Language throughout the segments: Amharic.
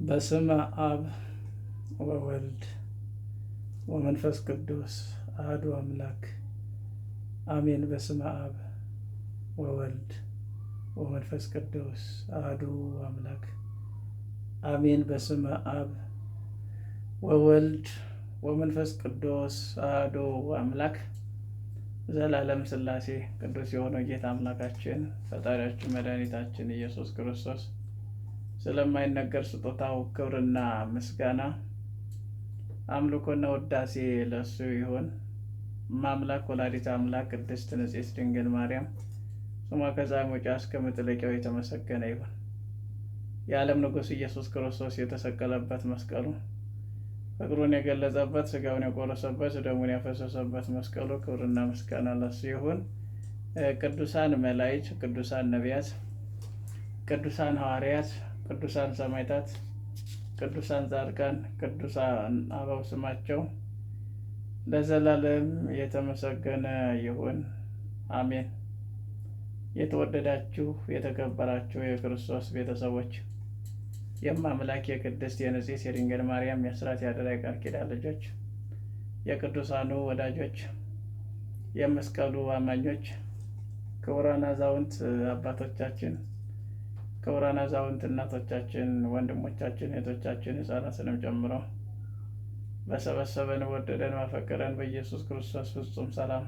በስመ አብ ወወልድ ወመንፈስ ቅዱስ አሐዱ አምላክ አሜን። በስመ አብ ወወልድ ወመንፈስ ቅዱስ አሐዱ አምላክ አሜን። በስመ አብ ወወልድ ወመንፈስ ቅዱስ አሐዱ አምላክ ዘላለም ሥላሴ ቅዱስ የሆነው ጌታ አምላካችን ፈጣሪያችን መድኃኒታችን ኢየሱስ ክርስቶስ ስለማይነገር ስጦታው ክብርና ምስጋና አምልኮና ውዳሴ ለእሱ ይሁን። ማምላክ ወላዲተ አምላክ ቅድስት ንጽሕት ድንግል ማርያም ስሟ ከፀሐይ መውጫ እስከ መጥለቂያው የተመሰገነ ይሁን። የዓለም ንጉሥ ኢየሱስ ክርስቶስ የተሰቀለበት መስቀሉ፣ ፍቅሩን የገለጸበት፣ ሥጋውን የቆረሰበት፣ ደሙን ያፈሰሰበት መስቀሉ ክብርና ምስጋና ለእሱ ይሁን። ቅዱሳን መላእክት፣ ቅዱሳን ነቢያት፣ ቅዱሳን ሐዋርያት፣ ቅዱሳን ሰማዕታት፣ ቅዱሳን ጻድቃን፣ ቅዱሳን አበው ስማቸው ለዘላለም የተመሰገነ ይሁን፣ አሜን። የተወደዳችሁ የተከበራችሁ የክርስቶስ ቤተሰቦች፣ የማምላክ የቅድስት የንጽሕት የድንግል ማርያም የአስራት የአደራ የቃል ኪዳን ልጆች፣ የቅዱሳኑ ወዳጆች፣ የመስቀሉ አማኞች፣ ክቡራን አዛውንት አባቶቻችን፣ ክቡራን አዛውንት እናቶቻችን፣ ወንድሞቻችን፣ እህቶቻችን ሕፃናትንም ጨምሮ በሰበሰበን ወደደን ማፈቀረን በኢየሱስ ክርስቶስ ፍጹም ሰላም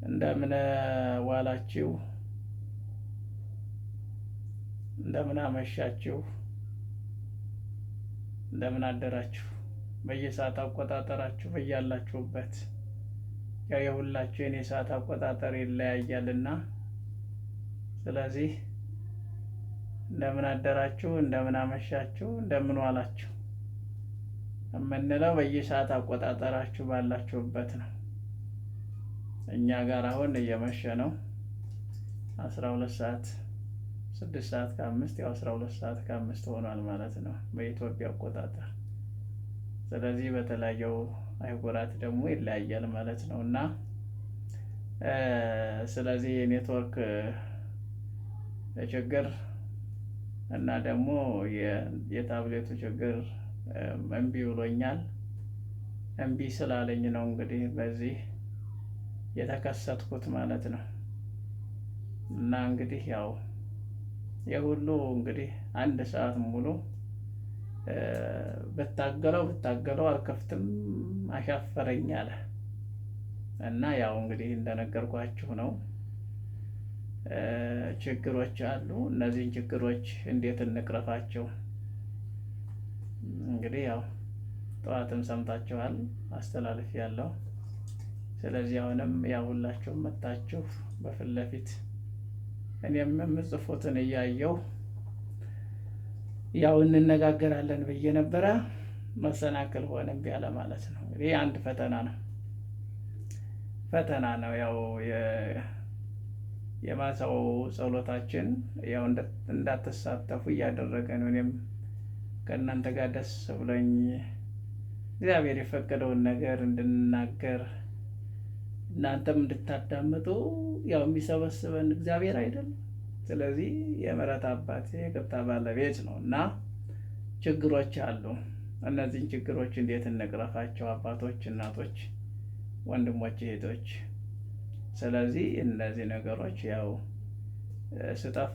እንደምን ዋላችሁ? እንደምን አመሻችሁ? እንደምን አደራችሁ? በየሰዓት አቆጣጠራችሁ በያላችሁበት ያው የሁላችሁ የኔ ሰዓት አቆጣጠር ይለያያልና ስለዚህ እንደምን አደራችሁ፣ እንደምን አመሻችሁ፣ እንደምን ዋላችሁ የምንለው በየሰዓት አቆጣጠራችሁ ባላችሁበት ነው። እኛ ጋር አሁን እየመሸ ነው። 12 ሰዓት 6 ሰዓት ከ5 ያው 12 ሰዓት ከ5 ሆኗል ማለት ነው በኢትዮጵያ አቆጣጠር። ስለዚህ በተለያዩ አህጉራት ደግሞ ይለያያል ማለት ነው እና ስለዚህ የኔትወርክ ችግር እና ደግሞ የታብሌቱ ችግር እምቢ ብሎኛል። እምቢ ስላለኝ ነው እንግዲህ በዚህ የተከሰትኩት ማለት ነው እና እንግዲህ ያው የሁሉ እንግዲህ 1 ሰዓት ሙሉ ብታገለው አልከፍትም አሻፈረኝ አለ እና ያው እንግዲህ እንደነገርኳችሁ ነው። ችግሮች አሉ። እነዚህን ችግሮች እንዴት እንቅረፋቸው? እንግዲህ ያው ጠዋትም ሰምታችኋል አስተላልፍ ያለው። ስለዚህ አሁንም ያው ሁላችሁም መጣችሁ በፊት ለፊት እኔም የምጽፉትን እያየው ያው እንነጋገራለን ብዬ ነበረ። መሰናክል ሆነ እምቢ አለ ማለት ነው። እንግዲህ አንድ ፈተና ነው ያው የማታው ጸሎታችን ያው እንዳትሳተፉ እያደረገ ነው። እኔም ከእናንተ ጋር ደስ ብሎኝ እግዚአብሔር የፈቀደውን ነገር እንድንናገር እናንተም እንድታዳምጡ ያው የሚሰበስበን እግዚአብሔር አይደለም። ስለዚህ የምሕረት አባት የይቅርታ ባለቤት ነው እና ችግሮች አሉ። እነዚህን ችግሮች እንዴት እንቅረፋቸው? አባቶች፣ እናቶች፣ ወንድሞች፣ እህቶች። ስለዚህ እነዚህ ነገሮች ያው ስጠፋ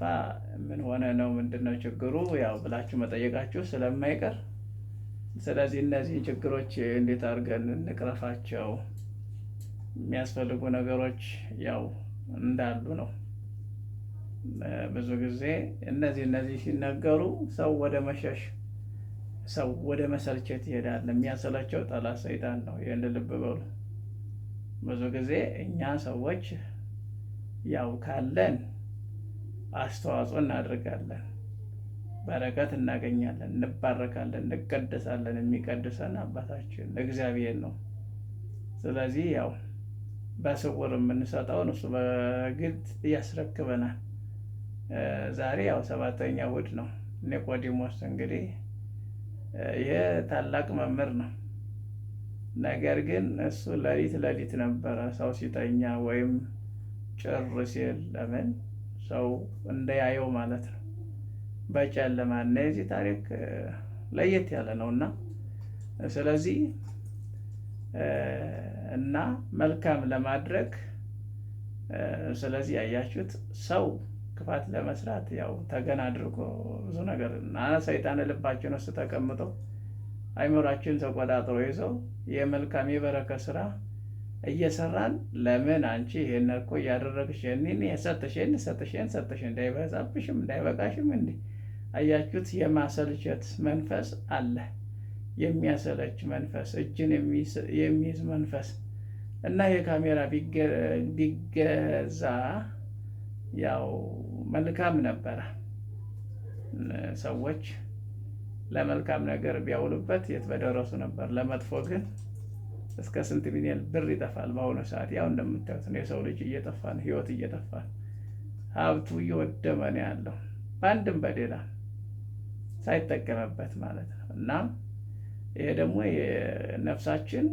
ምን ሆነ ነው ምንድነው ችግሩ ያው ብላችሁ መጠየቃችሁ ስለማይቀር ስለዚህ እነዚህን ችግሮች እንዴት አድርገን እንቅረፋቸው የሚያስፈልጉ ነገሮች ያው እንዳሉ ነው። ብዙ ጊዜ እነዚህ ሲነገሩ ሰው ወደ መሸሽ፣ ሰው ወደ መሰልቸት ይሄዳል። የሚያሰለቸው ጠላት ሰይጣን ነው። ይህን ልብ በሉ። ብዙ ጊዜ እኛ ሰዎች ያው ካለን አስተዋጽኦ እናደርጋለን፣ በረከት እናገኛለን፣ እንባረካለን፣ እንቀደሳለን። የሚቀድሰን አባታችን እግዚአብሔር ነው። ስለዚህ ያው በስውር የምንሰጠውን እሱ በግልጥ ያስረክበናል። ዛሬ ያው 7ኛ እሑድ ነው። ኒቆዲሞስ እንግዲህ ይሄ ታላቅ መምህር ነው። ነገር ግን እሱ ሌሊት ነበረ ሰው ሲተኛ ወይም ጭር ሲል ለምን ሰው እንዳያየው ማለት ነው። በጨለማ እና የዚህ ታሪክ ለየት ያለ ነውና ስለዚህ እና መልካም ለማድረግ ስለዚህ ያያችሁት ሰው ክፋት ለመስራት ያው ተገን አድርጎ ብዙ ነገር እና ሰይጣን ልባችን ውስጥ ተቀምጦ አይምሯችን ተቆጣጥሮ ይዘው የመልካም የበረከት ስራ እየሰራን ለምን አንቺ ይሄን እኮ እያደረግሽ ይሄን ሰጥሽ እንዳይበዛብሽም እንዳይበቃሽም እንዴ አያችሁት? የማሰልቸት መንፈስ አለ። የሚያሰለች መንፈስ፣ እጅን የሚይዝ መንፈስ እና የካሜራ ቢገዛ ያው መልካም ነበረ። ሰዎች ለመልካም ነገር ቢያውሉበት የት በደረሱ ነበር። ለመጥፎ ግን እስከ ስንት ሚሊዮን ብር ይጠፋል በአሁኑ ሰዓት። ያው እንደምታዩት ነው፣ የሰው ልጅ እየጠፋ ነው፣ ህይወት እየጠፋ ነው፣ ሀብቱ እየወደመ ነው ያለው በአንድም በሌላ ሳይጠቀምበት ማለት ነው። እና ይሄ ደግሞ የነፍሳችን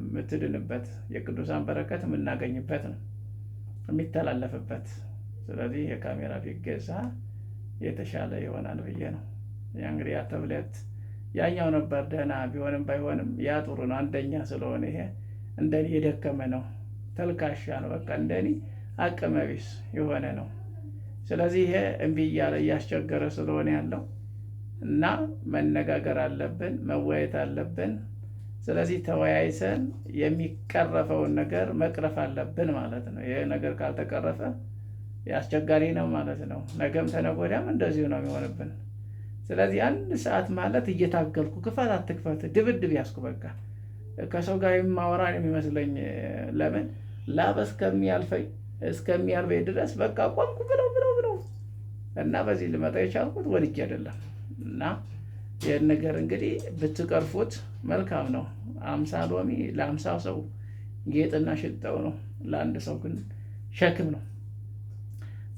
የምትድንበት የቅዱሳን በረከት የምናገኝበት ነው የሚተላለፍበት። ስለዚህ የካሜራ ቢገዛ የተሻለ ይሆናል ብዬ ነው። ያ እንግዲህ ያ ተብሌት ያኛው ነበር ደህና ቢሆንም ባይሆንም ያ ጥሩ ነው። አንደኛ ስለሆነ ይሄ እንደኔ የደከመ ነው፣ ተልካሻ ነው፣ በቃ እንደኔ አቅመ ቢስ የሆነ ነው። ስለዚህ ይሄ እምቢ እያለ እያስቸገረ ስለሆነ ያለው እና መነጋገር አለብን፣ መወያየት አለብን። ስለዚህ ተወያይተን የሚቀረፈውን ነገር መቅረፍ አለብን ማለት ነው። ይሄ ነገር ካልተቀረፈ አስቸጋሪ ነው ማለት ነው። ነገም ተነገ ወዲያም እንደዚሁ ነው የሚሆንብን። ስለዚህ አንድ ሰዓት ማለት እየታገልኩ ክፈት አትክፈት ድብድብ ያስኩ በቃ ከሰው ጋር የማወራ የሚመስለኝ ለምን ላብ እስከሚያልበኝ ድረስ በቃ ቆምኩ ብለው እና በዚህ ልመጣ የቻልኩት ወድጄ አይደለም። እና ይህን ነገር እንግዲህ ብትቀርፉት መልካም ነው። 50 ሎሚ ለ50 ሰው ጌጥና ሽታው ነው፣ ለአንድ ሰው ግን ሸክም ነው።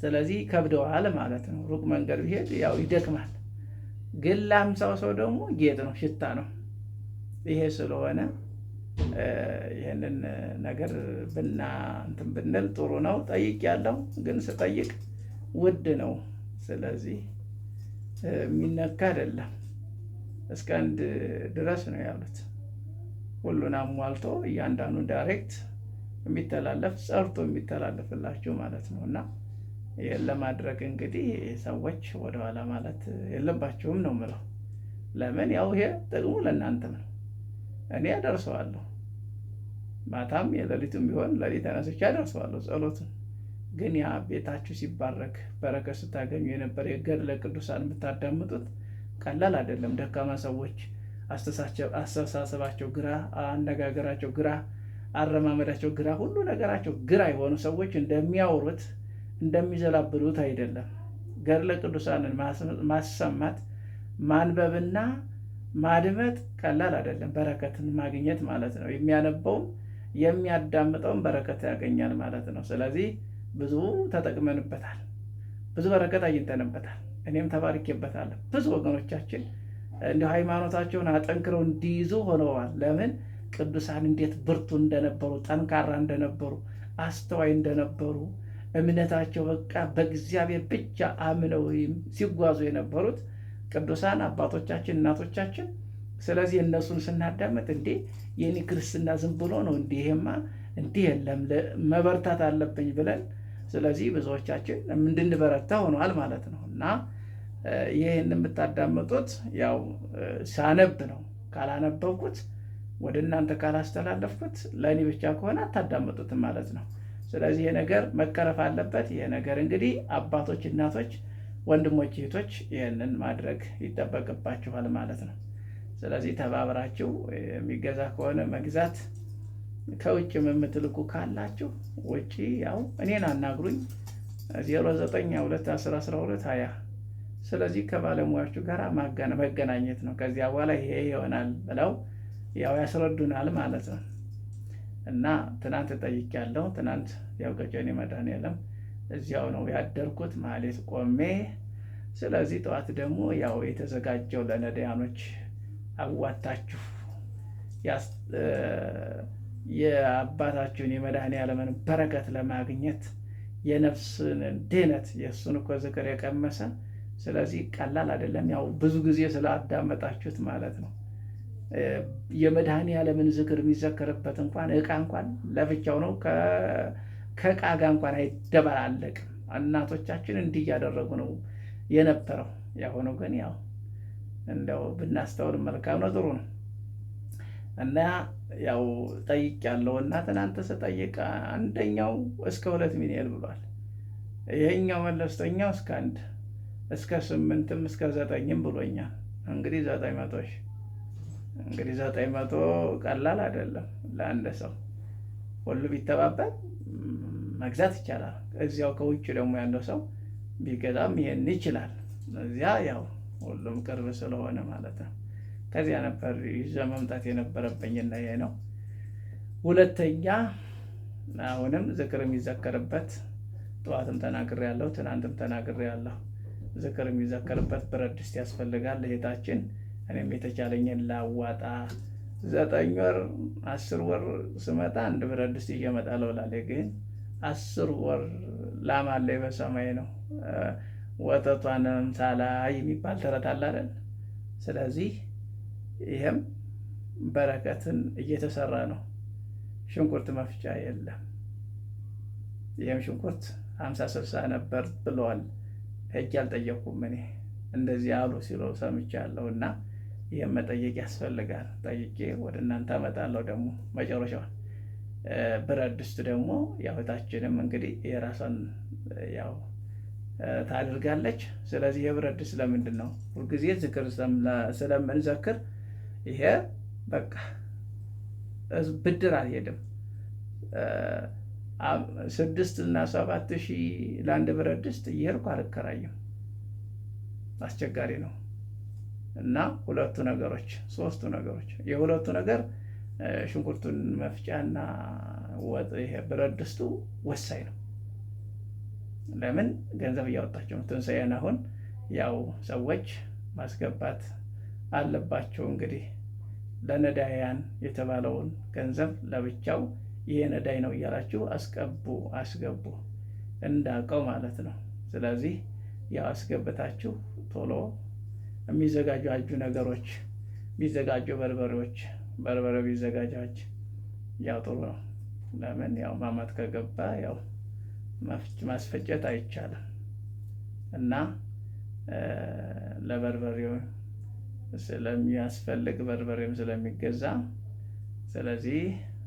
ስለዚህ ከብደዋል ማለት ነው። ሩቅ መንገድ ቢሄድ ያው ይደክማል፣ ግን ለ50 ሰው ደግሞ ጌጥ ነው፣ ሽታ ነው። ይሄ ስለሆነ ይህንን ነገር እንትን ብንል ጥሩ ነው። ጠይቅ ያለው ግን ስጠይቅ ውድ ነው። ስለዚህ የሚነካ አይደለም። እስከ አንድ ድረስ ነው ያሉት። ሁሉን አሟልቶ እያንዳንዱ ዳይሬክት የሚተላለፍ ጸርቶ የሚተላለፍላችሁ ማለት ነው። እና ይህን ለማድረግ እንግዲህ ሰዎች ወደኋላ ማለት የለባቸውም ነው የምለው። ለምን ያው ይሄ ጥቅሙ ለእናንተም ነው። እኔ አደርሰዋለሁ፣ ማታም የሌሊቱም ቢሆን ሌሊት ተነስቼ አደርሰዋለሁ ጸሎቱን። ግን ያ ቤታችሁ ሲባረክ በረከት ስታገኙ የነበረ የገድለ ቅዱሳን የምታዳምጡት ቀላል አይደለም። ደካማ ሰዎች አስተሳሰባቸው ግራ፣ አነጋገራቸው ግራ፣ አረማመዳቸው ግራ፣ ሁሉ ነገራቸው ግራ የሆኑ ሰዎች እንደሚያወሩት እንደሚዘላብሉት አይደለም። ገድለ ቅዱሳንን ማሰማት ማንበብና ማድመጥ ቀላል አይደለም። በረከትን ማግኘት ማለት ነው። የሚያነበውም የሚያዳምጠውም በረከት ያገኛል ማለት ነው። ስለዚህ ብዙ ተጠቅመንበታል፣ ብዙ በረከት አግኝተንበታል። እኔም ተባርኬበታለሁ። ብዙ ወገኖቻችን እንደ ሃይማኖታቸውን አጠንክረው እንዲይዙ ሆነዋል። ለምን? ቅዱሳን እንዴት ብርቱ እንደነበሩ፣ ጠንካራ እንደነበሩ፣ አስተዋይ እንደነበሩ፣ እምነታቸው በቃ በእግዚአብሔር ብቻ አምነው ሲጓዙ የነበሩት ቅዱሳን አባቶቻችን እናቶቻችን። ስለዚህ እነሱን ስናዳመጥ እንዴ የኔ ክርስትና ዝም ብሎ ነው እንዲህማ እንዲህ የለም መበርታት አለብኝ ብለን ስለዚህ ብዙዎቻችን እንድንበረታ ሆኗል ማለት ነው። እና ይህን የምታዳምጡት ያው ሳነብ ነው። ካላነበብኩት ወደ እናንተ ካላስተላለፍኩት ለእኔ ብቻ ከሆነ አታዳምጡትም ማለት ነው። ስለዚህ ይሄ ነገር መቀረፍ አለበት። ይሄ ነገር እንግዲህ አባቶች፣ እናቶች፣ ወንድሞች፣ እህቶች ይህንን ማድረግ ይጠበቅባችኋል ማለት ነው። ስለዚህ ተባብራችሁ የሚገዛ ከሆነ መግዛት፣ ከውጭ የምትልኩ ካላችሁ ውጭ ያው እኔን አናግሩኝ 0922101220 ስለዚህ ከባለሙያዎቹ ጋር መገናኘት ነው። ከዚያ በኋላ ይሄ ይሆናል ብለው ያው ያስረዱናል ማለት ነው። እና ትናንት ጠይቄያለሁ። ትናንት ያው ቀጨኔ መድኃኔዓለም እዚያው ነው ያደርኩት ማለት ቆሜ። ስለዚህ ጠዋት ደግሞ ያው የተዘጋጀው ለነዳያኖች አዋጣችሁ የአባታችሁን የመድኃኔዓለምን በረከት ለማግኘት የነፍስን ድህነት የእሱን እኮ ዝክር የቀመሰ ስለዚህ ቀላል አይደለም። ያው ብዙ ጊዜ ስላዳመጣችሁት ማለት ነው። የመድኃኔዓለምን ዝክር የሚዘከርበት እንኳን እቃ እንኳን ለብቻው ነው። ከእቃ ጋር እንኳን አይደበላለቅም። እናቶቻችን እንዲህ እያደረጉ ነው የነበረው። ያሁኑ ግን ያው እንደው ብናስተውል መልካም ነው፣ ጥሩ ነው። እና ያው ጠይቄያለሁ እና ትናንት ስጠይቅ አንደኛው እስከ 2 ሚሊዮን ብሏል። ይሄኛው መለስተኛው እስከ 1 እስከ 8 እስከ 9 ብሎኛል። እንግዲህ 900 ሺህ እንግዲህ 900 ቀላል አይደለም ለአንድ ሰው። ሁሉ ቢተባበር መግዛት ይቻላል። እዚያው ከውጭ ደግሞ ያለው ሰው ቢገዛም ይሄን ይችላል። እዚያ ያው ሁሉም ቅርብ ስለሆነ ማለት ነው። ከዚያ ነበር ይዘ መምጣት የነበረብኝና ይሄ ነው። ሁለተኛ አሁንም ዝክር የሚዘከርበት ጠዋትም ተናግሬያለሁ፣ ትናንትም ተናግሬያለሁ። ዝክር የሚዘከርበት ብረት ድስት ያስፈልጋል እህታችን። እኔም የተቻለኝን ላዋጣ 9 ወር 10 ወር ስመጣ 1 ብረት ድስት ይዤ እመጣለሁ እላለሁ። ግን 10 ወር ላም አለኝ በሰማይ ነው ወተቷንም ሳላይ የሚባል ተረት አለ አይደል? ስለዚህ ይሄም በረከትን እየተሰራ ነው። ሽንኩርት መፍጫ የለም። ይህም ሽንኩርት 50-60 ነበር ብለዋል። ሄጄ አልጠየኩም። እኔ እንደዚህ አሉ ሲሉ ሰምቻለሁ። እና ይህም መጠየቅ ያስፈልጋል። ጠይቄ ወደ እናንተ አመጣለሁ። ደግሞ መጨረሻውን ብረት ድስት ደግሞ ያው እህታችንም እንግዲህ የራሷን ያው ታደርጋለች። ስለዚህ የብረት ድስት ለምንድን ነው ሁልጊዜ ዝክር ስለምንዘክር ይሄ በቃ ብድር አልሄድም። 6 እና 7 ሺህ ለአንድ ብረት ድስት እየሄድኩ አልከራይም። አስቸጋሪ ነው። እና ሁለቱ ነገሮች 3ቱ ነገሮች የሁለቱ ነገር ሽንኩርቱን መፍጫና ወጥ ይሄ ብረት ድስቱ ወሳኝ ነው። ለምን ገንዘብ እያወጣቸው ነው። ትንሣኤን አሁን ያው ሰዎች ማስገባት አለባቸው። እንግዲህ ለነዳያን የተባለውን ገንዘብ ለብቻው ይሄ ነዳይ ነው እያላችሁ አስገቡ እንዳውቀው ማለት ነው። ስለዚህ ያው አስገብታችሁ ቶሎ የሚዘጋጁ ነገሮች ቢዘጋጁ በርበሬ ቢዘጋጃች ያው ጥሩ ነው። ለምን ያው ማማት ከገባ ያው ማስፈጨት አይቻልም እና ለበርበሬው ስለሚያስፈልግ በርበሬም ስለሚገዛ ስለዚህ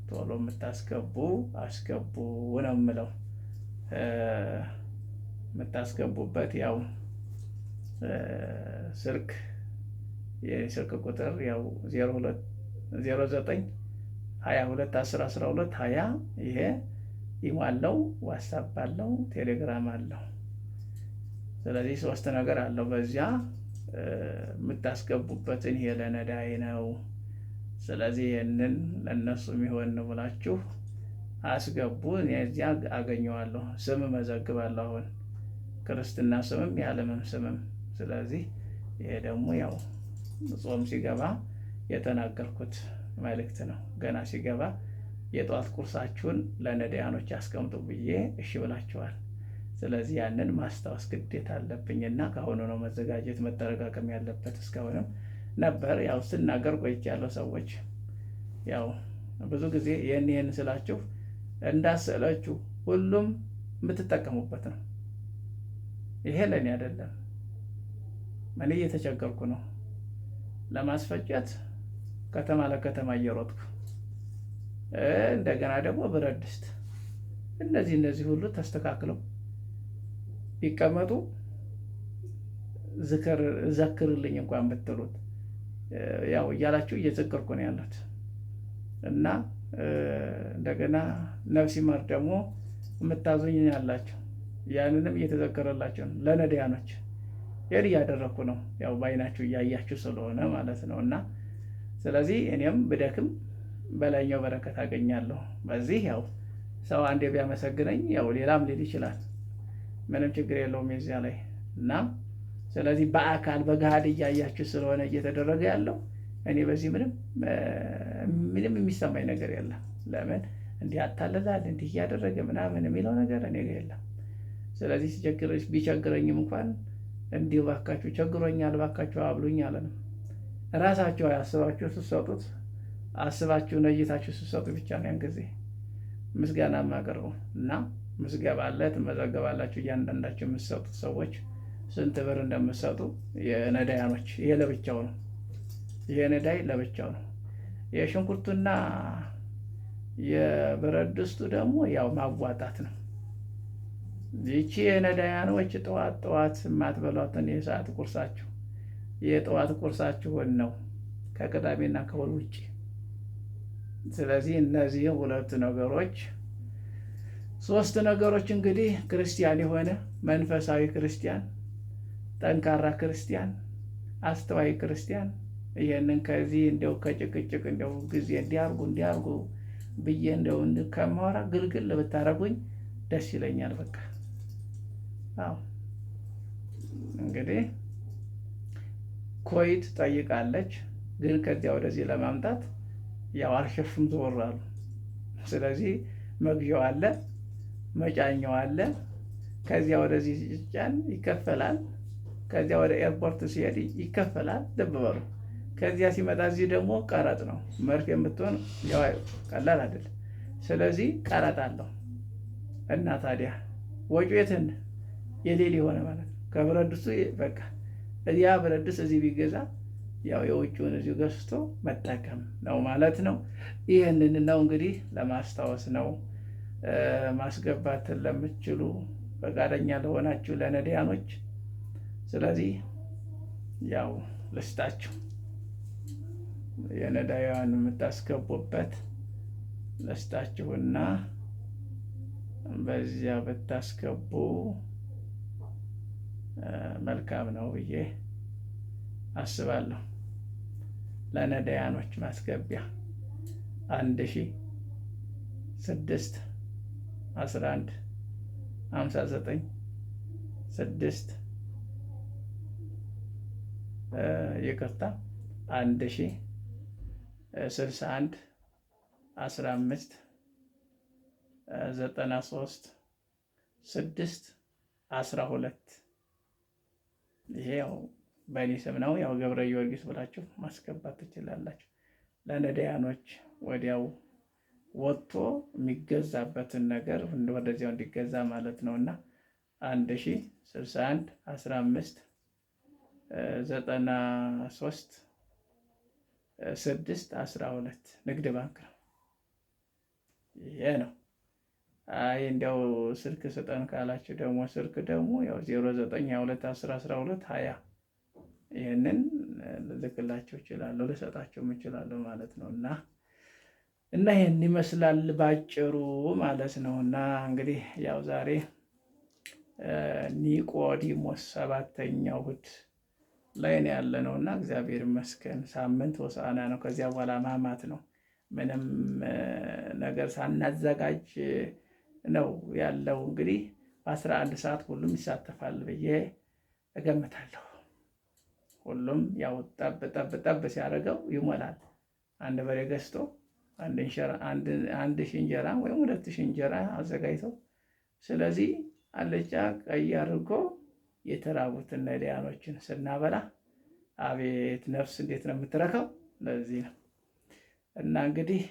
ቶሎ የምታስገቡ አስገቡ ነው የምለው። የምታስገቡበት ያው የስልክ ቁጥር ያው 0922101220 ይሄ ኢሞ አለው፣ ዋትስአፕ አለው፣ ቴሌግራም አለው። ስለዚህ 3 ነገር አለው። በዚያ የምታስገቡበትን ይሄ ለነዳይ ነው። ስለዚህ ይህንን ለእነሱ የሚሆን ነው ብላችሁ አስገቡ። እኔ እዚያ አገኘዋለሁ፣ ስም መዘግባለሁ። አሁን ክርስትና ስምም የዓለምም ስምም። ስለዚህ ይሄ ደግሞ ያው ጾም ሲገባ የተናገርኩት መልእክት ነው። ገና ሲገባ የጠዋት ቁርሳችሁን ለነዳያኖች አስቀምጡ ብዬ እሺ ብላችኋል። ስለዚህ ያንን ማስታወስ ግዴታ አለብኝና ከአሁኑ ነው መዘጋጀት መጠረቃቀም ያለበት። እስካሁንም ነበር ያው ስናገር ቆይቻለሁ። ሰዎች ያው ብዙ ጊዜ ይህን ስላችሁ እንዳሰላችሁ ሁሉም የምትጠቀሙበት ነው። ይሄ ለእኔ አይደለም። እኔ እየተቸገርኩ ነው ለማስፈጨት ከተማ ለከተማ እየሮጥኩ እንደገና ደግሞ ብረት ድስት እነዚህ ሁሉ ተስተካክለው ቢቀመጡ ዘክርልኝ እንኳን ብትሉት ያው እያላችሁ እየዘከርኩ ነው ያሉት እና እንደገና ነፍስ ይማር ደግሞ የምታዙኝ ያላችሁ ያንንም እየተዘከረላችሁ ነው ለነዳያኖች። ይሄን እያደረኩ ነው ያው ባይናችሁ እያያችሁ ስለሆነ ማለት ነው። እና ስለዚህ እኔም ብደክም በላይኛው በረከት አገኛለሁ። በዚህ ያው ሰው አንዴ ቢያመሰግነኝ ያው ሌላም ሊል ይችላል። ምንም ችግር የለውም የዚያ ላይ እና ስለዚህ በአካል በገሃድ እያያችሁ ስለሆነ እየተደረገ ያለው እኔ በዚህ ምንም የሚሰማኝ ነገር የለም። ለምን እንዲህ አታለላል እንዲህ እያደረገ ምናምን የሚለው ነገር እኔ ጋር የለም። ስለዚህ ቢቸግረኝም እንኳን እንዲሁ ባካችሁ ቸግሮኛል ባካችሁ አብሉኝ አለ ነው። ራሳችሁ አስባችሁ ስትሰጡት አስባችሁ ነይታችሁ ስትሰጡ ብቻ ነው ያን ጊዜ ምስጋና የማቀርበው እና ምዝገባ አለ፣ ትመዘገባላችሁ። እያንዳንዳችሁ የምትሰጡት ሰዎች ስንት ብር እንደምትሰጡ የነዳያኖች ይሄ ለብቻው ነው። ይሄ ነዳይ ለብቻው ነው። የሽንኩርቱና የብረት ድስቱ ደግሞ ያው ማዋጣት ነው። ይቺ የነዳያኖች ጠዋት ጠዋት የማትበሏትን የሰዓት ቁርሳችሁ የጠዋት ቁርሳችሁን ነው ከቅዳሜና ከእሑድ ውጭ። ስለዚህ እነዚህ ሁለት ነገሮች ሶስት ነገሮች እንግዲህ ክርስቲያን የሆነ መንፈሳዊ ክርስቲያን፣ ጠንካራ ክርስቲያን፣ አስተዋይ ክርስቲያን ይሄንን ከዚህ እንደው ከጭቅጭቅ እንደው ጊዜ እንዲያርጉ ብዬ እንደው ከማወራ ግልግል ብታረጉኝ ደስ ይለኛል። በቃ አዎ እንግዲህ ኮይት ጠይቃለች፣ ግን ከዚያ ወደዚህ ለማምጣት ያው አልሸፍም ትወራሉ። ስለዚህ መግዣው አለ፣ መጫኛው አለ። ከዚያ ወደዚህ ሲጫን ይከፈላል። ከዚያ ወደ ኤርፖርት ሲሄድ ይከፈላል። ልብ በሉ። ከዚያ ሲመጣ እዚህ ደግሞ ቀረጥ ነው። መርፍ የምትሆን ያው ቀላል አይደለም። ስለዚህ ቀረጥ አለው እና ታዲያ ወጪው የትን የሌል የሆነ ማለት ነው። ከብረት ድስቱ በቃ እዚያ ብረት ድስት እዚህ ቢገዛ ያው የውጭውን እዚሁ ገዝቶ መጠቀም ነው ማለት ነው። ይህንን ነው እንግዲህ ለማስታወስ ነው። ማስገባትን ለምትችሉ ፈቃደኛ ለሆናችሁ ለነዳያኖች፣ ስለዚህ ያው ልስጣችሁ የነዳያን የምታስገቡበት ልስጣችሁና በዚያ ብታስገቡ መልካም ነው ብዬ አስባለሁ። ለነዳያኖች ማስገቢያ 1000 ይቅርታ 1061 15 93 6 12 ይሄ ያው በእኔ ስም ነው። ያው ገብረ ጊዮርጊስ ብላችሁ ማስገባት ትችላላችሁ። ለነዳያኖች ወዲያው ወጥቶ የሚገዛበትን ነገር ወደዚያው እንዲገዛ ማለት ነውና 1061 15 93 6 12 ንግድ ባንክ ነው። ይሄ ነው። አይ እንዲያው ስልክ ስጠን ካላችሁ ደግሞ ስልክ ደግሞ ያው 0922101220 ይህንን ልልክላችሁ እችላለሁ፣ ልሰጣችሁ እችላለሁ ማለት ነው። እና ይህን ይመስላል ባጭሩ ማለት ነው። እና እንግዲህ ያው ዛሬ ኒቆዲሞስ 7ኛው እሑድ ላይ ነው ያለ ነው እና እግዚአብሔር ይመስገን ሳምንት ሆሳዕና ነው። ከዚያ በኋላ ሕማማት ነው። ምንም ነገር ሳናዘጋጅ ነው ያለው። እንግዲህ በ11 ሰዓት ሁሉም ይሳተፋል ብዬ እገምታለሁ። ሁሉም ያው ጠብ ሲያደርገው ይሞላል። አንድ በሬ ገዝቶ አንድ ሺህ እንጀራ ወይም 2000 እንጀራ አዘጋጅተው፣ ስለዚህ አልጫ ቀይ አድርጎ የተራቡትን ነዳያኖችን ስናበላ አቤት ነፍስ እንዴት ነው የምትረካው! ለዚህ ነው እና እንግዲህ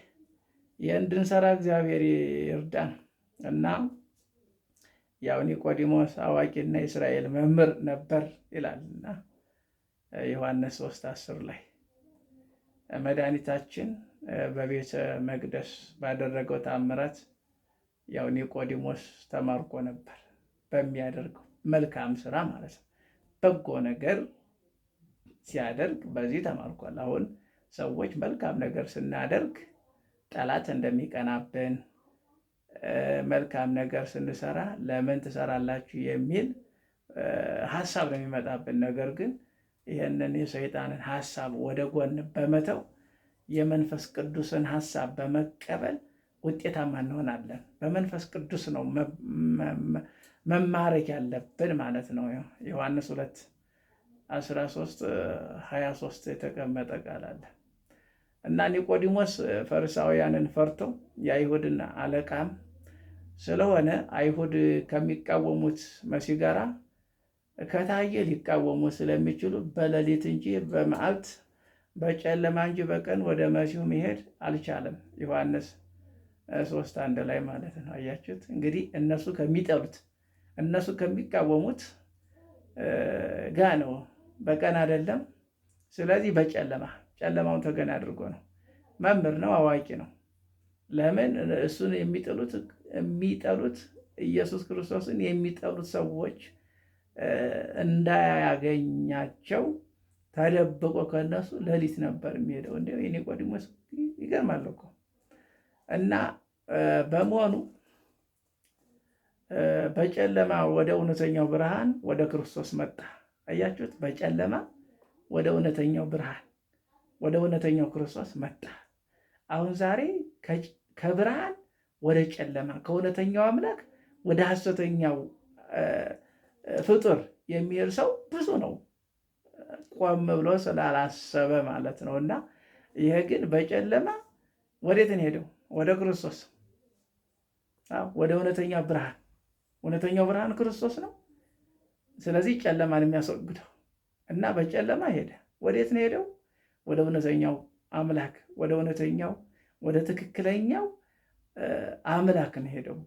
እንድንሰራ እግዚአብሔር ይርዳን። እና ያው ኒቆዲሞስ አዋቂና የእስራኤል መምህር ነበር ይላልና ዮሐንስ 3:10 ላይ መድኃኒታችን በቤተ መቅደስ ባደረገው ተአምራት ያው ኒቆዲሞስ ተማርኮ ነበር። በሚያደርገው መልካም ስራ ማለት ነው። በጎ ነገር ሲያደርግ በዚህ ተማርኳል። አሁን ሰዎች መልካም ነገር ስናደርግ ጠላት እንደሚቀናብን፣ መልካም ነገር ስንሰራ ለምን ትሰራላችሁ የሚል ሀሳብ ነው የሚመጣብን። ነገር ግን ይህንን የሰይጣንን ሀሳብ ወደ ጎን በመተው የመንፈስ ቅዱስን ሀሳብ በመቀበል ውጤታማ እንሆናለን። በመንፈስ ቅዱስ ነው መማረክ ያለብን ማለት ነው። ዮሐንስ 2:13-23 የተቀመጠ ቃል አለ እና ኒቆዲሞስ ፈሪሳውያንን ፈርቶ የአይሁድን አለቃም ስለሆነ አይሁድ ከሚቃወሙት መሲህ ጋራ ከታየ ሊቃወሙ ስለሚችሉ በሌሊት እንጂ በመዓልት በጨለማ እንጂ በቀን ወደ መሲሁ መሄድ አልቻለም። ዮሐንስ 3:1 ላይ ማለት ነው። አያችሁት እንግዲህ እነሱ ከሚጠሉት እነሱ ከሚቃወሙት ጋ ነው፣ በቀን አይደለም። ስለዚህ ጨለማውን ተገን አድርጎ ነው። መምህር ነው፣ አዋቂ ነው። ለምን እሱን የሚጠሉት ኢየሱስ ክርስቶስን የሚጠሉት ሰዎች እንዳያገኛቸው ተደብቆ ከነሱ ሌሊት ነበር የሚሄደው። እንደ ኒቆዲሞስ ይገርማል እኮ። እና በመሆኑ በጨለማ ወደ እውነተኛው ብርሃን ወደ ክርስቶስ መጣ። አያችሁት? በጨለማ ወደ እውነተኛው ብርሃን ወደ እውነተኛው ክርስቶስ መጣ። አሁን ዛሬ ከብርሃን ወደ ጨለማ ከእውነተኛው አምላክ ወደ ሐሰተኛው ፍጡር የሚሄድ ሰው ብዙ ነው፣ ቆም ብሎ ስላላሰበ ማለት ነው። እና ይሄ ግን በጨለማ ወዴት ነው ሄደው? ወደ ክርስቶስ፣ ወደ እውነተኛው ብርሃን። እውነተኛው ብርሃን ክርስቶስ ነው። ስለዚህ ጨለማን የሚያስወግደው እና በጨለማ ሄደ። ወዴት ነው ሄደው? ወደ እውነተኛው አምላክ፣ ወደ እውነተኛው ወደ ትክክለኛው አምላክ ነው ሄደው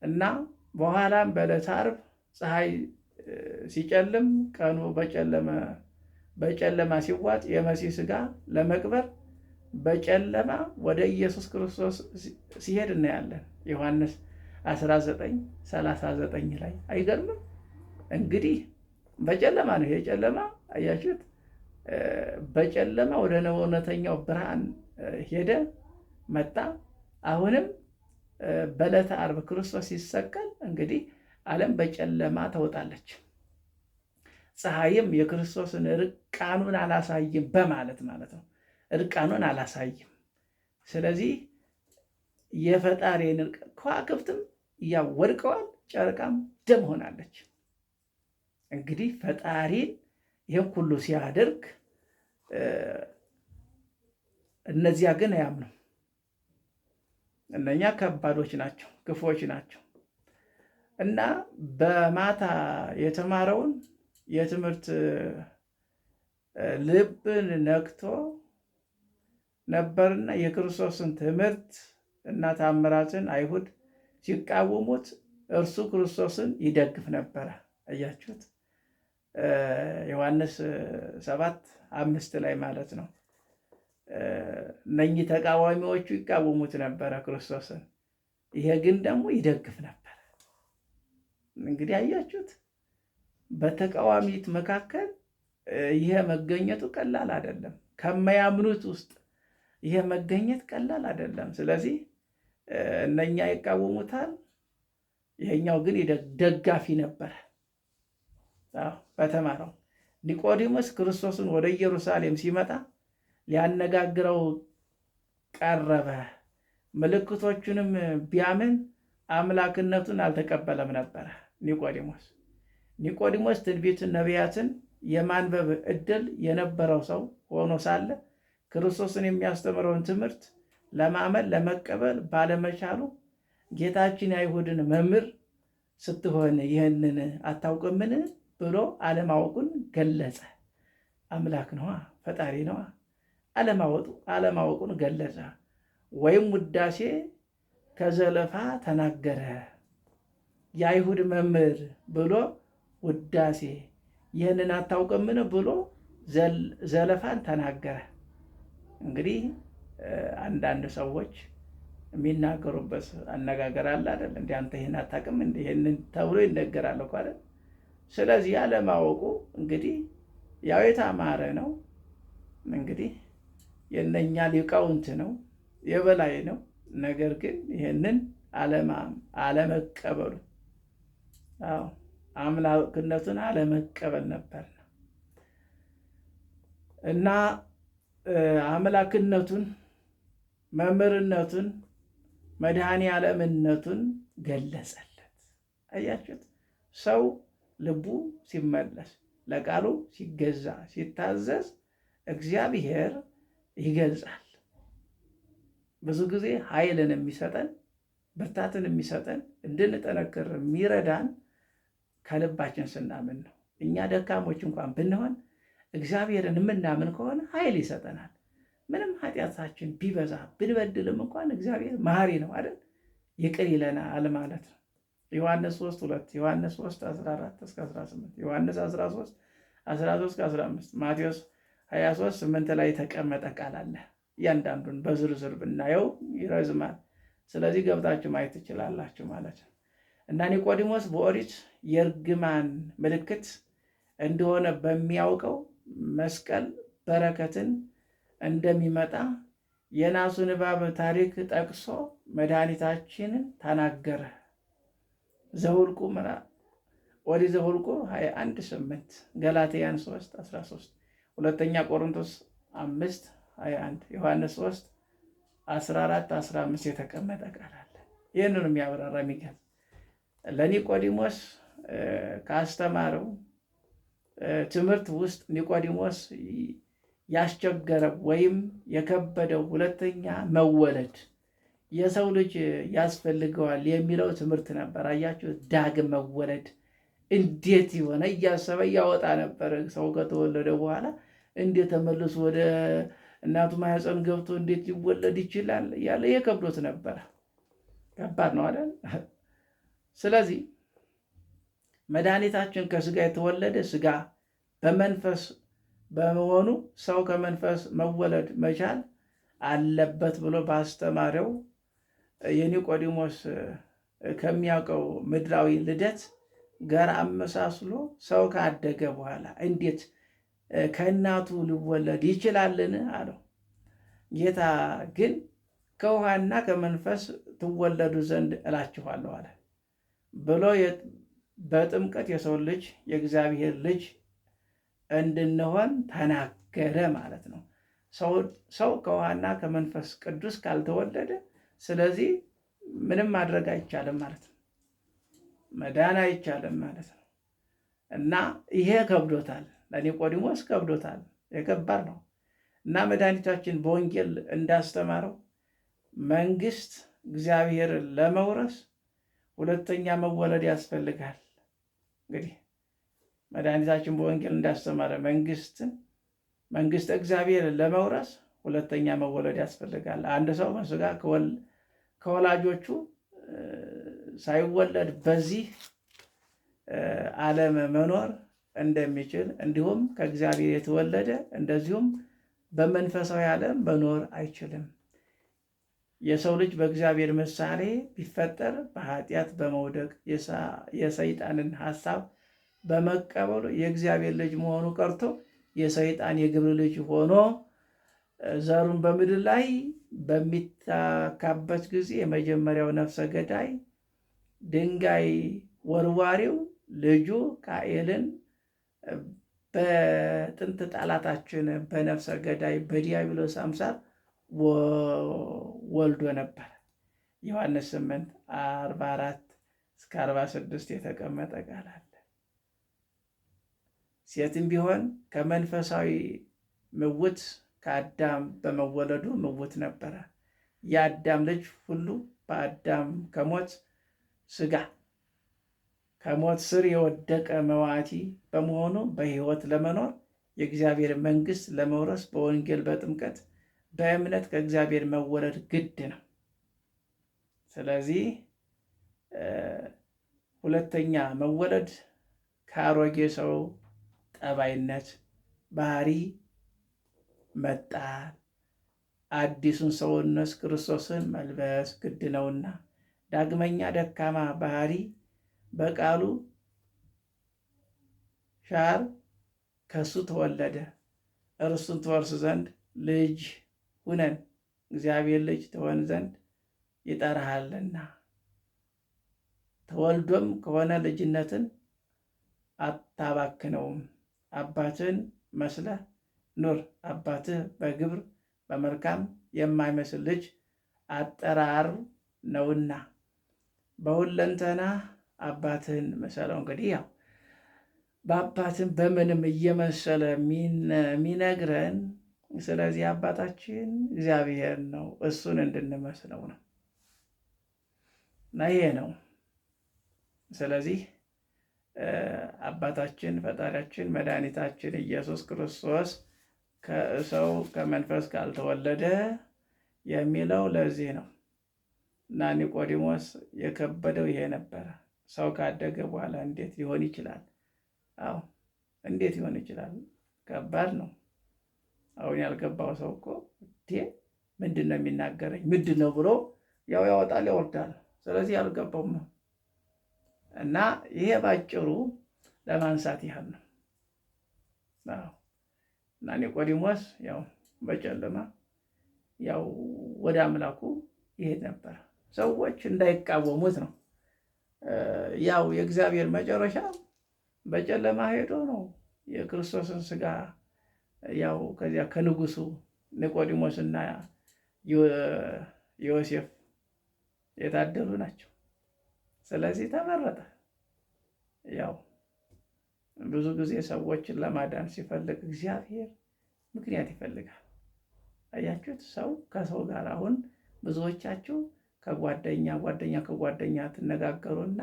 እና በኋላም በዕለተ ዓርብ ፀሐይ ሲጨልም ቀኑ በጨለማ ሲዋጥ የመሲህ ሥጋ ለመቅበር በጨለማ ወደ ኢየሱስ ክርስቶስ ሲሄድ እናያለን። ዮሐንስ 19:39 ላይ አይገርምም? እንግዲህ በጨለማ ነው ይሄ ጨለማ። አያችሁት? በጨለማ ወደ እውነተኛው ብርሃን ሄደ፣ መጣ። አሁንም በዕለተ ዓርብ ክርስቶስ ሲሰቀል እንግዲህ ዓለም በጨለማ ተውጣለች። ፀሐይም የክርስቶስን እርቃኑን አላሳይም በማለት ነው። እርቃኑን አላሳይም። ስለዚህ የፈጣሪን ከዋክብትም ወድቀዋል፣ ጨረቃም ደም ሆናለች። እንግዲህ ፈጣሪን ይህን ሁሉ ሲያደርግ እነዚያ ግን አያምኑም። እነኛ ከባዶች ናቸው፣ ክፉዎች ናቸው። እና በማታ የተማረውን የትምህርት ልብን ነክቶ ነበርና የክርስቶስን ትምህርት እና ታምራትን አይሁድ ሲቃወሙት እርሱ ክርስቶስን ይደግፍ ነበረ። አያችሁት? ዮሐንስ 7:5 ላይ ማለት ነው። እነኚህ ተቃዋሚዎቹ ይቃወሙት ነበረ ክርስቶስን፣ ይሄ ግን ደግሞ ይደግፍ ነበር። እንግዲህ አያችሁት? በተቃዋሚት መካከል ይሄ መገኘቱ ቀላል አይደለም። ከማያምኑት ውስጥ ይሄ መገኘት ቀላል አይደለም። ስለዚህ እነኛ ይቃወሙታል፣ ይሄኛው ግን ደጋፊ ነበረ። በተማረው ኒቆዲሞስ ክርስቶስን ወደ ኢየሩሳሌም ሲመጣ ሊያነጋግረው ቀረበ። ምልክቶቹንም ቢያምን አምላክነቱን አልተቀበለም ነበረ። ኒቆዲሞስ ትንቢትን፣ ነቢያትን የማንበብ ዕድል የነበረው ሰው ሆኖ ሳለ ክርስቶስን የሚያስተምረውን ትምህርት ለማመን ለመቀበል ባለመቻሉ ጌታችን የአይሁድን መምህር ስትሆን ይህንን አታውቅምን ብሎ አለማወቁን ገለጸ። አምላክ ነዋ፣ ፈጣሪ ነዋ። አለማወቁን ገለጸ። ወይም ውዳሴ ከዘለፋ ተናገረ። የአይሁድ መምህር ብሎ ውዳሴ፣ ይህንን አታውቅምን ብሎ ዘለፋን ተናገረ። እንግዲህ አንዳንድ ሰዎች የሚናገሩበት አነጋገር አለ አይደል? እንደ አንተ ይህን አታውቅም እንደ ይህንን ተብሎ ይነገራል እኮ አይደል? ስለዚህ አለማወቁ እንግዲህ ያው የተማረ ነው፣ እንግዲህ የእነኛ ሊቃውንት ነው፣ የበላይ ነው። ነገር ግን ይህንን አለመቀበሉ፣ አምላክነቱን አለመቀበል ነበር እና አምላክነቱን፣ መምህርነቱን፣ መድኃኔ ዓለምነቱን ገለጸለት። አያችሁት? ሰው ልቡ ሲመለስ፣ ለቃሉ ሲገዛ፣ ሲታዘዝ እግዚአብሔር ይገልጻል። ብዙ ጊዜ ኃይልን የሚሰጠን ብርታትን የሚሰጠን እንድንጠነክር የሚረዳን ከልባችን ስናምን ነው። እኛ ደካሞች እንኳን ብንሆን እግዚአብሔርን የምናምን ከሆነ ኃይል ይሰጠናል። ምንም ኃጢአታችን ቢበዛ ብንበድልም እንኳን እግዚአብሔር መሐሪ ነው አይደል? ይቅር ይለናል ማለት ነው። ዮሐንስ 3:2 ዮሐንስ 3:14-18 ዮሐንስ 13:13-15 ማቴዎስ 23:8 ላይ የተቀመጠ ቃል አለ። እያንዳንዱን በዝርዝር ብናየው ይረዝማል። ስለዚህ ገብታችሁ ማየት ትችላላችሁ ማለት ነው። እና ኒቆዲሞስ በኦሪት የእርግማን ምልክት እንደሆነ በሚያውቀው መስቀል በረከትን እንደሚመጣ የናሱን እባብ ታሪክ ጠቅሶ መድኃኒታችንን ተናገረ። ዘኍልቍ ኦሪት ዘኍልቍ 21:8 ገላትያን 3:13 ሁለተኛ ቆሮንቶስ 5:21 ዮሐንስ 3:14-15 የተቀመጠ ቃል አለ። ይህንን የሚያብራራ የሚገልጽ ለኒቆዲሞስ ካስተማረው ትምህርት ውስጥ ኒቆዲሞስ ያስቸገረው ወይም የከበደው ሁለተኛ መወለድ የሰው ልጅ ያስፈልገዋል የሚለው ትምህርት ነበር። አያችሁ፣ ዳግም መወለድ እንዴት የሆነ እያሰበ እያወጣ ነበር። ሰው ከተወለደ በኋላ እንዴት ተመልሶ ወደ እናቱ ማህፀን ገብቶ እንዴት ሊወለድ ይችላል እያለ የከብዶት ነበረ። ከባድ ነው አይደል? ስለዚህ መድኃኒታችን ከስጋ የተወለደ ስጋ በመንፈስ በመሆኑ ሰው ከመንፈስ መወለድ መቻል አለበት ብሎ ባስተማረው የኒቆዲሞስ ከሚያውቀው ምድራዊ ልደት ጋር አመሳስሎ ሰው ካደገ በኋላ እንዴት ከእናቱ ሊወለድ ይችላልን አለው። ጌታ ግን ከውሃና ከመንፈስ ትወለዱ ዘንድ እላችኋለሁ አለ ብሎ በጥምቀት የሰው ልጅ የእግዚአብሔር ልጅ እንድንሆን ተናገረ ማለት ነው። ሰው ከውሃና ከመንፈስ ቅዱስ ካልተወለደ ስለዚህ ምንም ማድረግ አይቻልም ማለት ነው። መዳን አይቻልም ማለት ነው። እና ይሄ ከብዶታል፣ ለኒቆዲሞስ ከብዶታል፣ የከባድ ነው። እና መድኃኒታችን በወንጌል እንዳስተማረው መንግስት እግዚአብሔርን ለመውረስ ሁለተኛ መወለድ ያስፈልጋል። እንግዲህ መድኃኒታችን በወንጌል እንዳስተማረ መንግስት እግዚአብሔርን ለመውረስ ሁለተኛ መወለድ ያስፈልጋል። አንድ ሰው በስጋ ከወላጆቹ ሳይወለድ በዚህ ዓለም መኖር እንደሚችል እንዲሁም ከእግዚአብሔር የተወለደ እንደዚሁም በመንፈሳዊ ዓለም መኖር አይችልም። የሰው ልጅ በእግዚአብሔር ምሳሌ ቢፈጠር በኃጢአት በመውደቅ የሰይጣንን ሐሳብ በመቀበሉ የእግዚአብሔር ልጅ መሆኑ ቀርቶ የሰይጣን የግብር ልጅ ሆኖ ዘሩን በምድር ላይ በሚታካበት ጊዜ የመጀመሪያው ነፍሰ ገዳይ ድንጋይ ወርዋሪው ልጁ ቃኤልን በጥንት ጠላታችን በነፍሰ ገዳይ በዲያብሎስ አምሳል ወልዶ ነበር። ዮሐንስ 8:44-46 የተቀመጠ ቃል አለ። ሴትም ቢሆን ከመንፈሳዊ ምውት ከአዳም በመወለዱ ምውት ነበረ። የአዳም ልጅ ሁሉ በአዳም ከሞት ስር የወደቀ መዋቲ በመሆኑ በሕይወት ለመኖር የእግዚአብሔር መንግሥት ለመውረስ በወንጌል በጥምቀት በእምነት ከእግዚአብሔር መወለድ ግድ ነው። ስለዚህ ሁለተኛ መወለድ ከአሮጌ ሰው ጠባይነት ባህሪ መጣል አዲሱን ሰውነት ክርስቶስን መልበስ ግድ ነውና፣ ዳግመኛ ደካማ ባህሪ በቃሉ ሻር ከሱ ተወለደ። እርሱን ትወርስ ዘንድ ልጅ ሁነን እግዚአብሔር ልጅ ትሆን ዘንድ ይጠራሃልና። ተወልዶም ከሆነ ልጅነትን አታባክነውም። አባትን መስለህ ኑር። አባትህ በግብር በመልካም የማይመስል ልጅ አጠራር ነውና በሁለንተና አባትህን መሰለው። እንግዲህ ያው በአባትን በምንም እየመሰለ የሚነግረን ስለዚህ አባታችን እግዚአብሔር ነው፣ እሱን እንድንመስለው ነው እና ይሄ ነው። ስለዚህ አባታችን ፈጣሪያችን መድኃኒታችን ኢየሱስ ክርስቶስ ከሰው ከመንፈስ ካልተወለደ የሚለው ለዚህ ነው። እና ኒቆዲሞስ የከበደው ይሄ ነበረ። ሰው ካደገ በኋላ እንዴት ሊሆን ይችላል? አዎ እንዴት ሊሆን ይችላል? ከባድ ነው። አሁን ያልገባው ሰው እኮ ምንድን ነው የሚናገረኝ ምንድን ነው ብሎ ያው ያወጣል ያወርዳል። ስለዚህ ያልገባውም ነው። እና ይሄ ባጭሩ ለማንሳት ያህል ነው። እና ኒቆዲሞስ ያው በጨለማ ያው ወደ አምላኩ ይሄድ ነበር። ሰዎች እንዳይቃወሙት ነው። ያው የእግዚአብሔር መጨረሻ በጨለማ ሄዶ ነው የክርስቶስን ስጋ ያው ከዚያ ከንጉሱ ኒቆዲሞስና ዮሴፍ የታደሉ ናቸው። ስለዚህ ተመረጠ። ያው ብዙ ጊዜ ሰዎችን ለማዳን ሲፈልግ እግዚአብሔር ምክንያት ይፈልጋል። አያችሁት? ሰው ከሰው ጋር አሁን ብዙዎቻችሁ ከጓደኛ ከጓደኛ ትነጋገሩና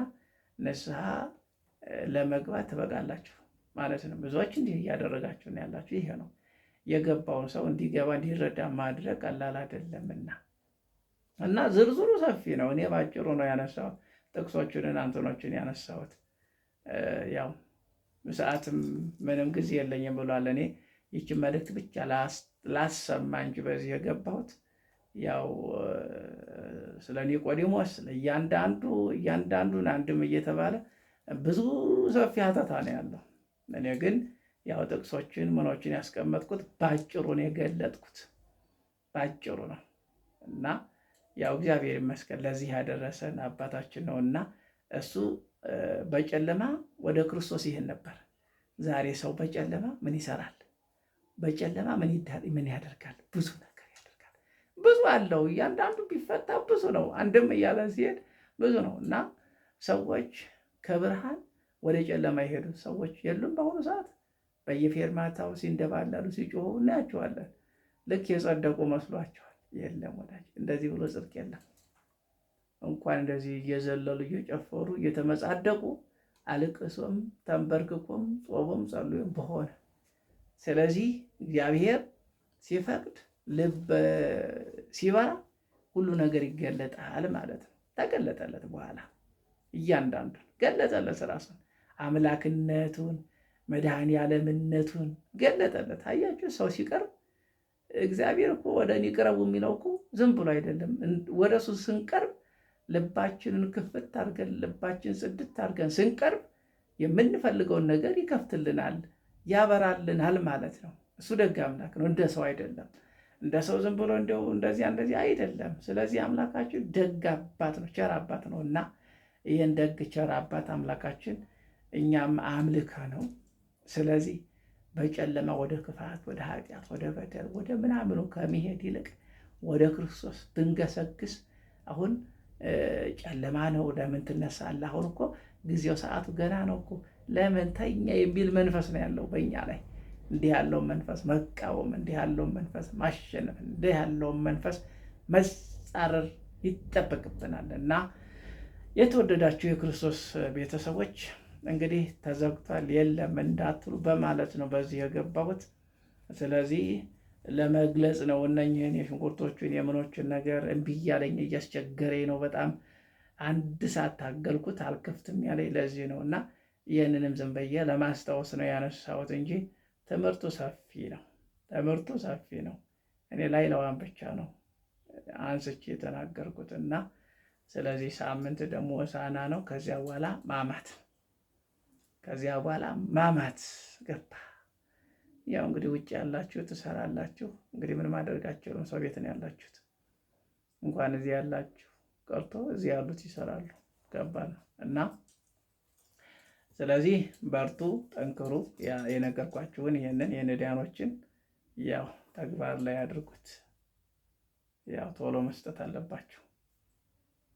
ንስሐ ለመግባት ትበቃላችሁ ማለት ነው። ብዙዎች እንዲህ እያደረጋችሁ ነው ያላችሁ። ይሄ ነው የገባውን ሰው እንዲገባ እንዲረዳ ማድረግ ቀላል አይደለምና እና ዝርዝሩ ሰፊ ነው። እኔ ባጭሩ ነው ያነሳሁት፣ ጥቅሶቹን እናንተኖችን ያነሳሁት። ያው ሰዓትም ምንም ጊዜ የለኝም ብሏል። እኔ ይችን መልእክት ብቻ ላሰማ እንጂ በዚህ የገባሁት ያው ስለ ኒቆዲሞስ እያንዳንዱን አንድም እየተባለ ብዙ ሰፊ ሀተታ ነው ያለው። እኔ ግን ያው ጥቅሶችን ምኖችን ያስቀመጥኩት ባጭሩ ነው የገለጥኩት፣ ባጭሩ ነው እና ያው እግዚአብሔር ይመስገን ለዚህ ያደረሰን አባታችን ነውና እሱ በጨለማ ወደ ክርስቶስ ይሄን ነበር። ዛሬ ሰው በጨለማ ምን ይሰራል? በጨለማ ምን ያደርጋል? ብዙ ነገር ያደርጋል። ብዙ አለው። እያንዳንዱ ቢፈታ ብዙ ነው። አንድም እያለ ሲሄድ ብዙ ነው እና ሰዎች ከብርሃን ወደ ጨለማ የሄዱ ሰዎች የሉም። በአሁኑ ሰዓት በየፌርማታው ሲንደባለሉ ሲጮሁ እናያቸዋለን። ልክ የጸደቁ መስሏቸዋል። የለም ወዳጅ፣ እንደዚህ ብሎ ጽድቅ የለም። እንኳን እንደዚህ እየዘለሉ እየጨፈሩ እየተመጻደቁ አልቅሶም ተንበርክኮም ጾሙም ጸልዩም በሆነ። ስለዚህ እግዚአብሔር ሲፈቅድ ልብ ሲበራ ሁሉ ነገር ይገለጣል ማለት ነው። ተገለጠለት በኋላ እያንዳንዱን ገለጠለት፣ ራሱን አምላክነቱን መድኃኔ ዓለምነቱን ገለጠለት። አያችሁ፣ ሰው ሲቀርብ እግዚአብሔር እኮ ወደ እኔ ቅረቡ የሚለው እኮ ዝም ብሎ አይደለም። ወደ እሱ ስንቀርብ ልባችንን ክፍት አድርገን ልባችን ጽድት አድርገን ስንቀርብ የምንፈልገውን ነገር ይከፍትልናል፣ ያበራልናል ማለት ነው። እሱ ደግ አምላክ ነው፣ እንደ ሰው አይደለም። እንደ ሰው ዝም ብሎ እንደው እንደዚህ አይደለም። ስለዚህ አምላካችን ደግ አባት ነው፣ ቸር አባት ነው እና ይህን ደግ ቸር አባት አምላካችን እኛም አምልከ ነው። ስለዚህ በጨለማ ወደ ክፋት፣ ወደ ኃጢአት፣ ወደ በደል፣ ወደ ምናምኑ ከመሄድ ይልቅ ወደ ክርስቶስ ብንገሰግስ አሁን ጨለማ ነው ለምን ትነሳለህ? አሁን እኮ ጊዜው ሰዓቱ ገና ነው እኮ ለምን ተኛ የሚል መንፈስ ነው ያለው በእኛ ላይ። እንዲህ ያለውን መንፈስ መቃወም፣ እንዲህ ያለውን መንፈስ ማሸነፍ፣ እንዲህ ያለውን መንፈስ መጻረር ይጠበቅብናል እና የተወደዳችሁ የክርስቶስ ቤተሰቦች እንግዲህ ተዘግቷል የለም እንዳትሉ በማለት ነው በዚህ የገባሁት። ስለዚህ ለመግለጽ ነው እነኝህን የሽንኩርቶቹን የምኖችን ነገር እምቢ እያለኝ እያስቸገረኝ ነው በጣም። አንድ ሰዓት ታገልኩት አልከፍትም ያለኝ ለዚህ ነው እና ይህንንም ዝም ብዬ ለማስታወስ ነው ያነሳሁት እንጂ ትምህርቱ ሰፊ ነው። ትምህርቱ ሰፊ ነው። እኔ ላይ ለዋን ብቻ ነው አንስቼ የተናገርኩት እና ስለዚህ ሳምንት ደግሞ ሆሳዕና ነው። ከዚያ በኋላ ማማት ገባ። ያው እንግዲህ ውጭ ያላችሁ ትሰራላችሁ። እንግዲህ ምን ማድረጋቸው ነው? ሰው ቤት ነው ያላችሁት። እንኳን እዚህ ያላችሁ ቀርቶ እዚህ ያሉት ይሰራሉ። ገባ ነው እና ስለዚህ በርቱ፣ ጠንክሩ። የነገርኳችሁን ይህንን የነዳያኖችን ያው ተግባር ላይ አድርጉት። ያው ቶሎ መስጠት አለባችሁ።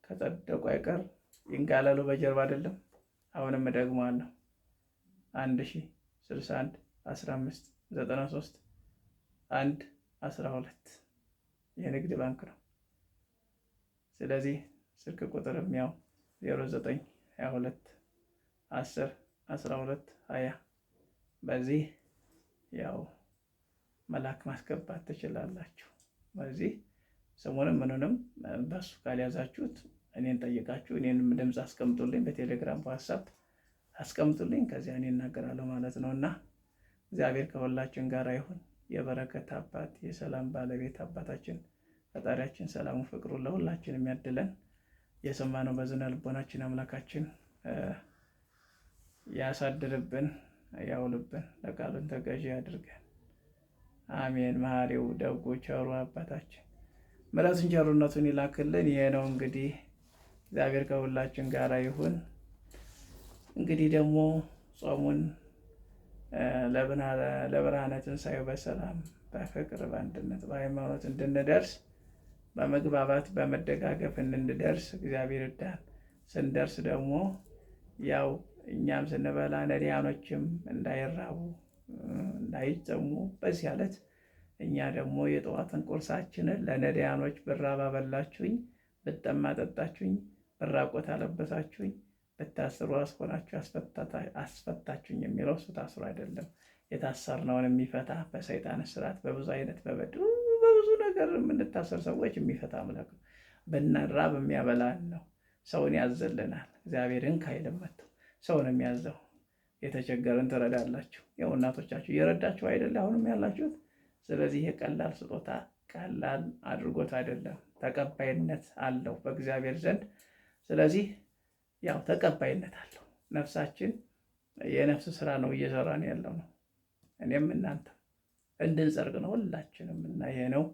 ከጸደቁ አይቀር ይንጋለሉ በጀርባ አይደለም። አሁንም እደግመዋለሁ 1061 15 93 1 12 የንግድ ባንክ ነው። ስለዚህ ስልክ ቁጥርም ያው 0922 10 1220 በዚህ ያው መላክ ማስገባት ትችላላችሁ። በዚህ ስሙንም ምኑንም በሱ ካልያዛችሁት እኔን ጠይቃችሁ እኔንም ድምፅ አስቀምጡልኝ፣ በቴሌግራም በዋትሳፕ አስቀምጡልኝ። ከዚያ እኔ እናገራለሁ ማለት ነው። እና እግዚአብሔር ከሁላችን ጋር ይሁን። የበረከት አባት የሰላም ባለቤት አባታችን ፈጣሪያችን ሰላሙ ፍቅሩ ለሁላችን የሚያድለን የሰማነው በዝነ ልቦናችን አምላካችን ያሳድርብን፣ ያውልብን፣ ለቃሉን ተገዢ ያድርገን። አሜን። መሐሪው ደጉ ቸሩ አባታችን ምሕረቱን ቸርነቱን ይላክልን። ይሄ ነው እንግዲህ። እግዚአብሔር ከሁላችን ጋር ይሁን። እንግዲህ ደግሞ ጾሙን ለብርሃነ ትንሣኤው በሰላም በፍቅር በአንድነት በሃይማኖት እንድንደርስ በመግባባት በመደጋገፍ እንድንደርስ እግዚአብሔር ይርዳን። ስንደርስ ደግሞ ያው እኛም ስንበላ ነዳያኖችም እንዳይራቡ እንዳይጠሙ በዚህ ዕለት እኛ ደግሞ የጠዋትን ቁርሳችንን ለነዳያኖች ብራብ አበላችሁኝ፣ ብጠማ አጠጣችሁኝ፣ ብራቆት አለበሳችሁኝ፣ ብታስሩ አስሆናችሁ አስፈታችሁኝ የሚለው እሱ ታስሮ አይደለም። የታሰርነውን የሚፈታ በሰይጣን እስራት በብዙ አይነት በብዙ ነገር የምንታሰር ሰዎች የሚፈታ አምላክ ነው። ብንራብ የሚያበላን ነው። ሰውን ያዘልናል። እግዚአብሔርን ካይልም መጥተው ሰውን የሚያዘው የተቸገረን ትረዳላችሁ። ያው እናቶቻችሁ እየረዳችሁ አይደለ አሁንም ያላችሁት። ስለዚህ ይሄ ቀላል ስጦታ ቀላል አድርጎት አይደለም፣ ተቀባይነት አለው በእግዚአብሔር ዘንድ። ስለዚህ ያው ተቀባይነት አለው። ነፍሳችን የነፍስ ስራ ነው እየሰራን ያለው ነው። እኔም እናንተ እንድንጸድቅ ነው ሁላችንም እና ይሄ ነው።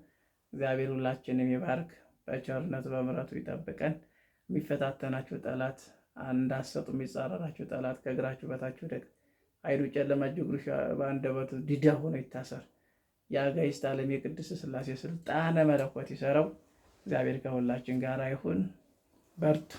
እግዚአብሔር ሁላችንም ይባርክ፣ በቸርነቱ በምሕረቱ ይጠብቀን። የሚፈታተናችሁ ጠላት እንዳሰጡ የሚጻረራችሁ ጠላት ከእግራችሁ በታች ወደቅ። አይኑ ጨለማ እግሩ በአንደበቱ ዲዳ ሆኖ ይታሰር። የአጋዕዝተ ዓለም የቅድስት ሥላሴ ስልጣነ መለኮት ይሰረው። እግዚአብሔር ከሁላችን ጋር ይሁን። በርቱ።